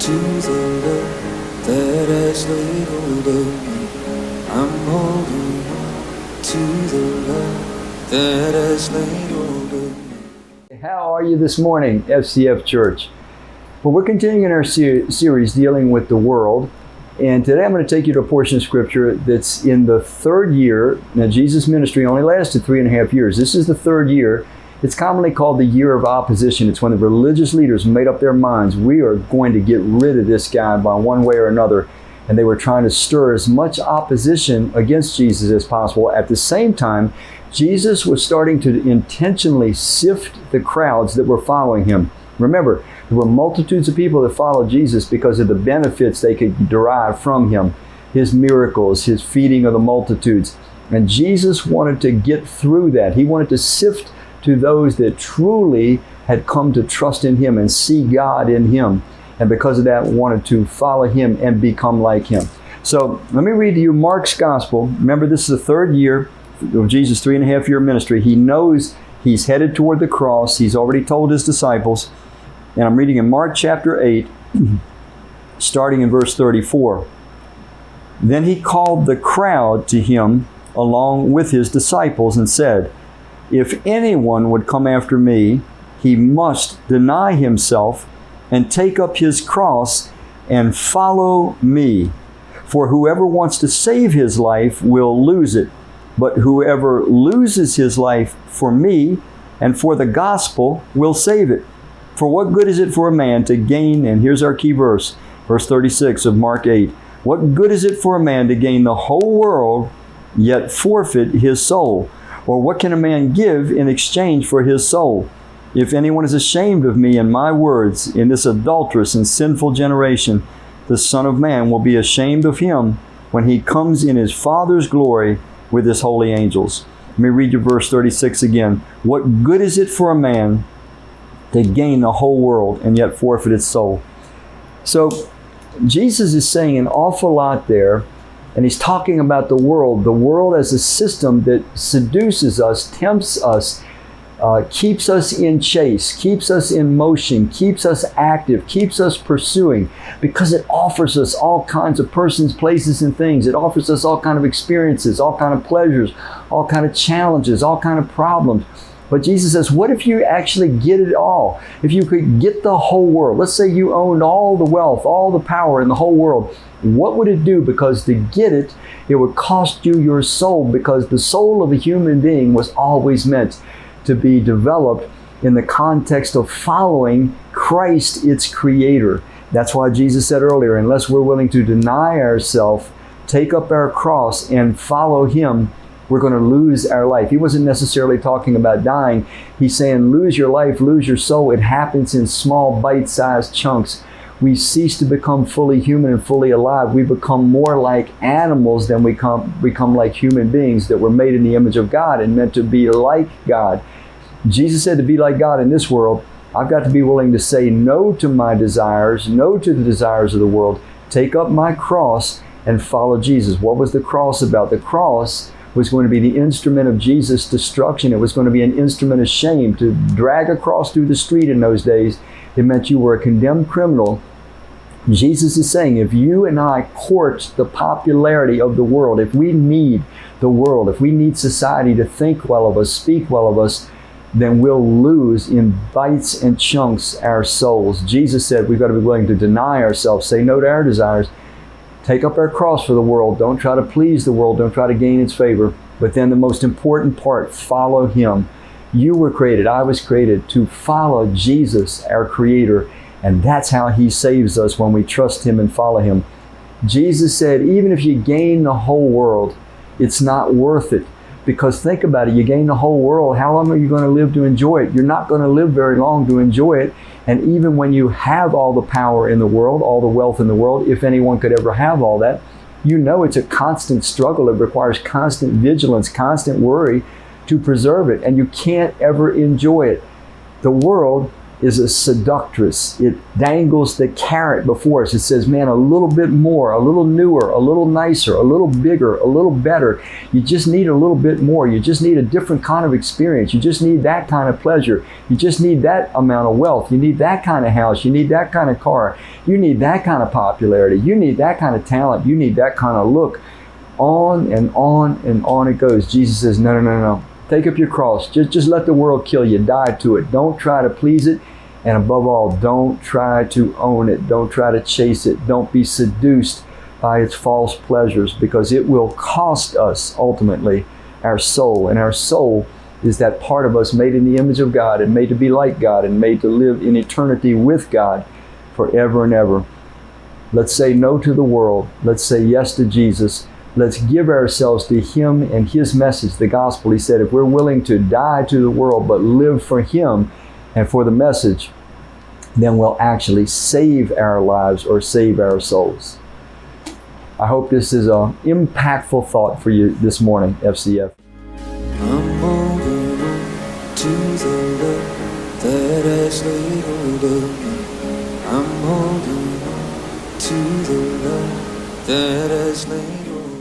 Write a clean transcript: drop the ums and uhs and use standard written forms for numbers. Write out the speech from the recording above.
to the love that has laid hold of me. I'm holding on to the love that has laid hold of me. How are you this morning, FCF Church? Well, we're continuing our series dealing with the world. And today I'm going to take you to a portion of Scripture that's in the third year. Now, Jesus' ministry only lasted 3.5 years. This is the third year. It's commonly called the year of opposition. It's when the religious leaders made up their minds, we are going to get rid of this guy by one way or another. And they were trying to stir as much opposition against Jesus as possible. At the same time, Jesus was starting to intentionally sift the crowds that were following him. Remember, there were multitudes of people that followed Jesus because of the benefits they could derive from him, his miracles, his feeding of the multitudes. And Jesus wanted to get through that. He wanted to sift to those that truly had come to trust in him and see God in him. And because of that, wanted to follow him and become like him. So let me read to you Mark's gospel. Remember, this is the third year of Jesus' 3.5 year ministry. He knows he's headed toward the cross. He's already told his disciples. And I'm reading in Mark chapter 8, starting in verse 34. Then he called the crowd to him along with his disciples and said, "If anyone would come after me, he must deny himself and take up his cross and follow me. For whoever wants to save his life will lose it. But whoever loses his life for me and for the gospel will save it. For what good is it for a man to gain," and here's our key verse, verse 36 of Mark 8. "What good is it for a man to gain the whole world, yet forfeit his soul? Or what can a man give in exchange for his soul? If anyone is ashamed of me and my words in this adulterous and sinful generation, the Son of Man will be ashamed of him when he comes in his Father's glory with his holy angels." Let me read you verse 36 again. "What good is it for a man to gain the whole world and yet forfeit its soul?" So Jesus is saying an awful lot there, and he's talking about the world as a system that seduces us, tempts us, keeps us in chase, keeps us in motion, keeps us active, keeps us pursuing, because it offers us all kinds of persons, places, and things. It offers us all kinds of experiences, all kinds of pleasures, all kinds of challenges, all kinds of problems. But Jesus says, what if you actually get it all? If you could get the whole world, let's say you owned all the wealth, all the power in the whole world, what would it do? Because to get it, it would cost you your soul, because the soul of a human being was always meant to be developed in the context of following Christ, its creator. That's why Jesus said earlier, unless we're willing to deny ourselves, take up our cross and follow him, we're going to lose our life. He wasn't necessarily talking about dying. He's saying lose your life, lose your soul. It happens in small bite-sized chunks. We cease to become fully human and fully alive. We become more like animals than we become like human beings that were made in the image of God and meant to be like God. Jesus said to be like God in this world, I've got to be willing to say no to my desires, no to the desires of the world, take up my cross and follow Jesus. What was the cross about? The cross was going to be the instrument of Jesus' destruction. It was going to be an instrument of shame. To drag a cross through the street in those days, it meant you were a condemned criminal. Jesus is saying, if you and I court the popularity of the world, if we need the world, if we need society to think well of us, speak well of us, then we'll lose in bites and chunks our souls. Jesus said we've got to be willing to deny ourselves, say no to our desires, take up our cross for the world. Don't try to please the world. Don't try to gain its favor. But then the most important part, follow him. You were created, I was created to follow Jesus, our creator. And that's how he saves us, when we trust him and follow him. Jesus said, even if you gain the whole world, it's not worth it. Because think about it, you gain the whole world, how long are you going to live to enjoy it? You're not going to live very long to enjoy it. And even when you have all the power in the world, all the wealth in the world, if anyone could ever have all that, you know it's a constant struggle. It requires constant vigilance, constant worry to preserve it. And you can't ever enjoy it. The world is a seductress. It dangles the carrot before us. It says, man, a little bit more, a little newer, a little nicer, a little bigger, a little better. You just need a little bit more. You just need a different kind of experience. You just need that kind of pleasure. You just need that amount of wealth. You need that kind of house. You need that kind of car. You need that kind of popularity. You need that kind of talent. You need that kind of look. On and on and on it goes. Jesus says, no, no, no, no. Take up your cross. Just let the world kill you. Die to it. Don't try to please it. And above all, don't try to own it. Don't try to chase it. Don't be seduced by its false pleasures, because it will cost us ultimately our soul. And our soul is that part of us made in the image of God and made to be like God and made to live in eternity with God forever and ever. Let's say no to the world. Let's say yes to Jesus. Let's give ourselves to Him and His message, the gospel. He said, if we're willing to die to the world but live for Him and for the message, then we'll actually save our lives or save our souls. I hope this is an impactful thought for you this morning, FCF. I'm holding on to the love that has laid hold of me. I'm holding on to the love that has laid hold of me.